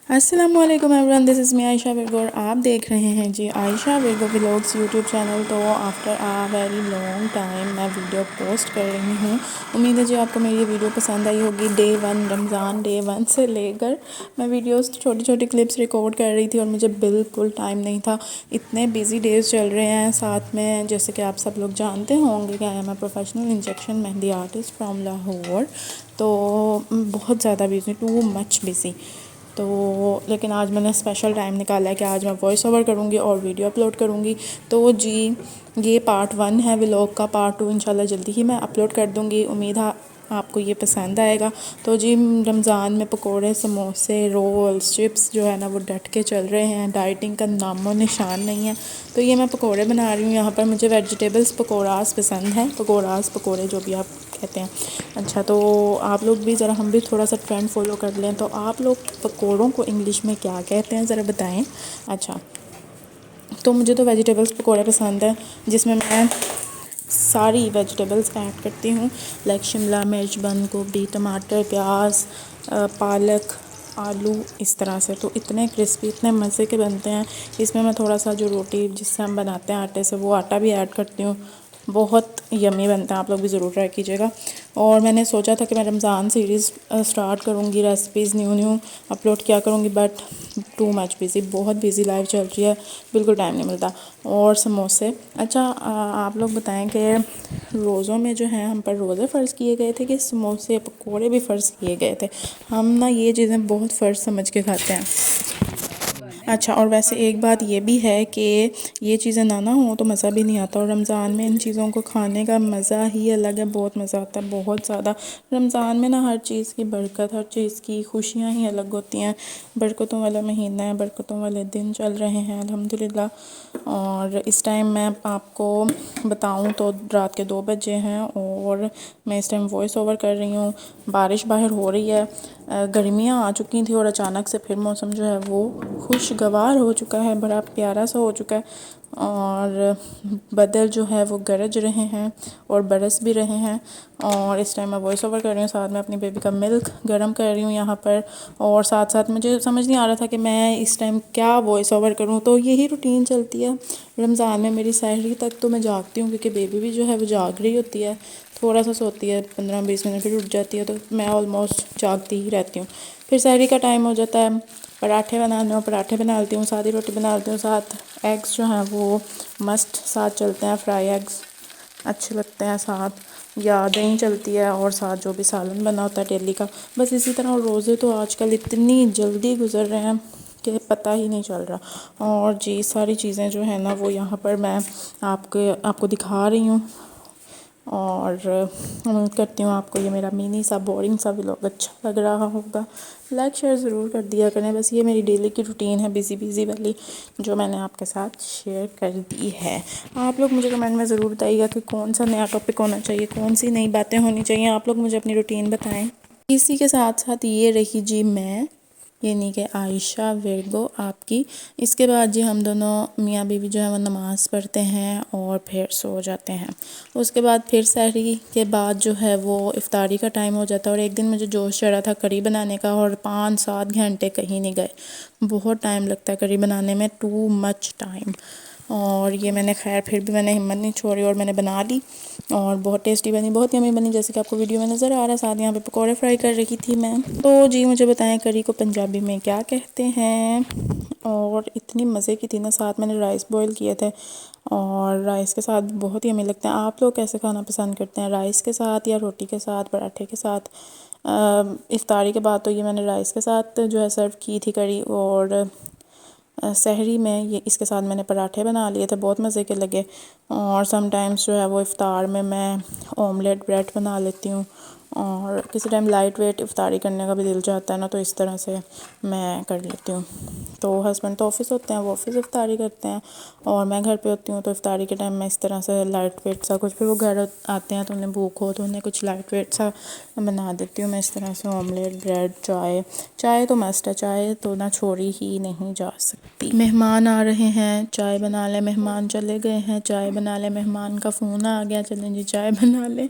अस्सलामुअलैकुम everyone, this is me Ayesha Virgo और आप देख रहे हैं जी Ayesha Virgo vlogs YouTube channel. तो after a very long time मैं वीडियो पोस्ट कर रही हूँ। उम्मीद है जी आपको मेरी ये वीडियो पसंद आई होगी। डे 1 रमज़ान, डे 1 से लेकर मैं वीडियोस छोटी छोटी क्लिप्स रिकॉर्ड कर रही थी और मुझे बिल्कुल टाइम नहीं था। इतने बिजी डेज़ चल रहे हैं। साथ में जैसे कि आप सब लोग जानते होंगे कि I am a professional injection mehndi artist from Lahore. तो बहुत ज़्यादा बिजी, टू मच बिज़ी। तो लेकिन आज मैंने स्पेशल टाइम निकाला है कि आज मैं वॉइस ओवर करूँगी और वीडियो अपलोड करूँगी। तो जी ये पार्ट 1 है व्लॉग का। पार्ट 2 इंशाल्लाह जल्दी ही मैं अपलोड कर दूँगी। उम्मीद है आपको ये पसंद आएगा। तो जी रमज़ान में पकोड़े, समोसे, रोल्स, चिप्स जो है ना वो डट के चल रहे हैं। डाइटिंग का नामो निशान नहीं है। तो ये मैं पकोड़े बना रही हूँ। यहाँ पर मुझे वेजिटेबल्स पकोड़ास पसंद हैं। पकोड़ास, पकोड़े जो भी आप कहते हैं। अच्छा, तो आप लोग भी ज़रा, हम भी थोड़ा सा ट्रेंड फॉलो कर लें। तो आप लोग पकोड़ों को इंग्लिश में क्या कहते हैं ज़रा बताएं। अच्छा, तो मुझे तो वेजिटेबल्स पकोड़े पसंद है जिसमें मैं सारी वेजिटेबल्स ऐड करती हूँ, लाइक शिमला मिर्च, बंद गोभी, टमाटर, प्याज, पालक, आलू, इस तरह से। तो इतने क्रिस्पी, इतने मज़े के बनते हैं। इसमें मैं थोड़ा सा जो रोटी जिससे हम बनाते हैं आटे से, वो आटा भी ऐड करती हूँ। बहुत यम्मी बनता है, आप लोग भी ज़रूर ट्राई कीजिएगा। और मैंने सोचा था कि मैं रमज़ान सीरीज़ स्टार्ट करूँगी, रेसिपीज़ न्यू न्यू अपलोड किया करूँगी, बट टू मच बिज़ी, बहुत बिज़ी लाइफ चल रही है, बिल्कुल टाइम नहीं मिलता। और समोसे, अच्छा आप लोग बताएं कि रोज़ों में जो है हम पर रोज़े फ़र्ज़ किए गए थे कि समोसे पकोड़े भी फ़र्ज़ किए गए थे। हम ना ये चीज़ें बहुत फ़र्ज़ समझ के खाते हैं। अच्छा, और वैसे एक बात ये भी है कि ये चीज़ें ना हो तो मज़ा भी नहीं आता। और रमज़ान में इन चीज़ों को खाने का मज़ा ही अलग है, बहुत मज़ा आता है, बहुत ज़्यादा। रमज़ान में ना हर चीज़ की बरकत, हर चीज़ की खुशियाँ ही अलग होती हैं। बरकतों वाला महीना है, बरकतों वाले दिन चल रहे हैं अल्हम्दुलिल्लाह। और इस टाइम मैं आपको बताऊँ तो रात के 2 बजे हैं और मैं इस टाइम वॉइस ओवर कर रही हूँ। बारिश बाहर हो रही है, गर्मियाँ आ चुकी थी और अचानक से फिर मौसम जो है वो खुशगवार हो चुका है, बड़ा प्यारा सा हो चुका है। और बादल जो है वो गरज रहे हैं और बरस भी रहे हैं। और इस टाइम मैं वॉइस ओवर कर रही हूँ, साथ में अपनी बेबी का मिल्क गर्म कर रही हूँ यहाँ पर। और साथ साथ मुझे समझ नहीं आ रहा था कि मैं इस टाइम क्या वॉइस ओवर करूँ। तो यही रूटीन चलती है रमज़ान में मेरी। सहरी तक तो मैं जागती हूँ क्योंकि बेबी भी जो है वो जाग रही होती है। थोड़ा सा सोती है 15-20 मिनट, फिर उठ जाती है। तो मैं ऑलमोस्ट जागती ही रहती हूँ। फिर सहरी का टाइम हो जाता है, पराठे बनाने हो पराठे बना लेती हूँ, सादी रोटी बना लेती हूँ, साथ एग्स जो हैं वो मस्ट साथ चलते हैं। फ्राई एग्स अच्छे लगते हैं साथ, या दही चलती है और साथ जो भी सालन बना होता है डेली का, बस इसी तरह। और रोज़े तो आजकल इतनी जल्दी गुजर रहे हैं कि पता ही नहीं चल रहा। और जी सारी चीज़ें जो है ना वो यहाँ पर मैं आपको दिखा रही हूँ। और उम्मीद करती हूँ आपको ये मेरा मिनी सा बोरिंग सा व्लॉग अच्छा लग रहा होगा। लाइक शेयर ज़रूर कर दिया करें। बस ये मेरी डेली की रूटीन है, बिज़ी बिज़ी वाली, जो मैंने आपके साथ शेयर कर दी है। आप लोग मुझे कमेंट में ज़रूर बताइएगा कि कौन सा नया टॉपिक होना चाहिए, कौन सी नई बातें होनी चाहिए। आप लोग मुझे अपनी रूटीन बताएं। इसी के साथ साथ ये रही जी मैं, यानी कि आयशा विर्गो आपकी। इसके बाद जी हम दोनों मियाँ बीवी जो है वो नमाज़ पढ़ते हैं और फिर सो जाते हैं। उसके बाद फिर सहरी के बाद जो है वो इफ़्तारी का टाइम हो जाता है। और एक दिन मुझे जोश चढ़ा था कढ़ी बनाने का और 5-7 घंटे कहीं नहीं गए। बहुत टाइम लगता है कढ़ी बनाने में, टू मच टाइम। और ये मैंने खैर फिर भी मैंने हिम्मत नहीं छोड़ी और मैंने बना ली और बहुत टेस्टी बनी, बहुत यम्मी बनी, जैसे कि आपको वीडियो में नज़र आ रहा है। साथ यहाँ पे पकौड़े फ्राई कर रही थी मैं। तो जी मुझे बताएं करी को पंजाबी में क्या कहते हैं। और इतनी मज़े की थी ना, साथ मैंने राइस बॉईल किए थे और राइस के साथ बहुत ही यम्मी लगते हैं। आप लोग कैसे खाना पसंद करते हैं, राइस के साथ या रोटी के साथ, पराठे के साथ। इफ़्तारी के बाद तो ये मैंने राइस के साथ जो है सर्व की थी करी। और सहरी में ये इसके साथ मैंने पराठे बना लिए थे, बहुत मज़े के लगे। और समटाइम्स जो है वो इफ़्तार में मैं ऑमलेट ब्रेड बना लेती हूँ। और किसी टाइम लाइट वेट इफ़्तारी करने का भी दिल चाहता है ना, तो इस तरह से मैं कर लेती हूँ। तो हस्बैंड तो ऑफ़िस होते हैं, वो ऑफ़िस इफ़्तारी करते हैं और मैं घर पे होती हूँ। तो इफ़्तारी के टाइम मैं इस तरह से लाइट वेट सा कुछ, फिर वो घर आते हैं तो उन्हें भूख हो तो उन्हें कुछ लाइट वेट सा बना देती हूँ मैं इस तरह से। ऑमलेट ब्रेड, चाय, चाय तो मस्ट है, चाय तो ना छोड़ी ही नहीं जा सकती। मेहमान आ रहे हैं, चाय बना लें। मेहमान चले गए हैं, चाय बना लें। मेहमान का फ़ोन आ गया, चलें जी चाय बना लें।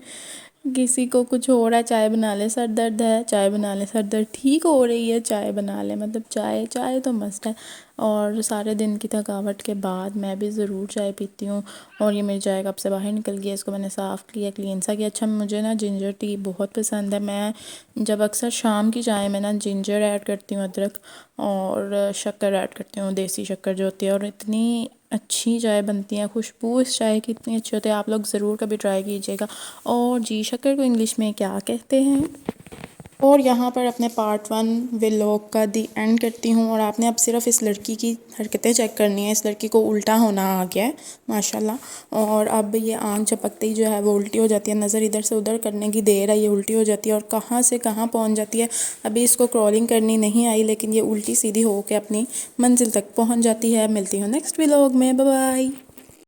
किसी को कुछ हो रहा है चाय बना ले, सर दर्द है चाय बना ले, सर दर्द ठीक हो रही है चाय बना ले, मतलब चाय चाय तो मस्त है। और सारे दिन की थकावट के बाद मैं भी ज़रूर चाय पीती हूँ। और ये मेरी चाय कप से बाहर निकल गई है, इसको मैंने साफ़ किया, क्लीन सा किया। अच्छा, मुझे ना जिंजर टी बहुत पसंद है। मैं जब अक्सर शाम की चाय में ना जिंजर ऐड करती हूँ, अदरक और शक्कर ऐड करती हूँ, देसी शक्कर जो होती है, और इतनी अच्छी चाय बनती है, खुशबू इस चाय की इतनी अच्छी होती है। आप लोग ज़रूर कभी ट्राई कीजिएगा। और जी, शक्कर को इंग्लिश में क्या कहते हैं। और यहाँ पर अपने पार्ट 1 व्लॉग का दी एंड करती हूँ। और आपने अब सिर्फ इस लड़की की हरकतें चेक करनी है। इस लड़की को उल्टा होना आ गया है माशाल्लाह। और अब ये आँख झपकते ही जो है वो उल्टी हो जाती है, नज़र इधर से उधर करने की देर है, ये उल्टी हो जाती है और कहाँ से कहाँ पहुँच जाती है। अभी इसको क्रॉलिंग करनी नहीं आई, लेकिन ये उल्टी सीधी होकर अपनी मंजिल तक पहुँच जाती है। मिलती हूँ नेक्स्ट व्लॉग में, बाय बाय।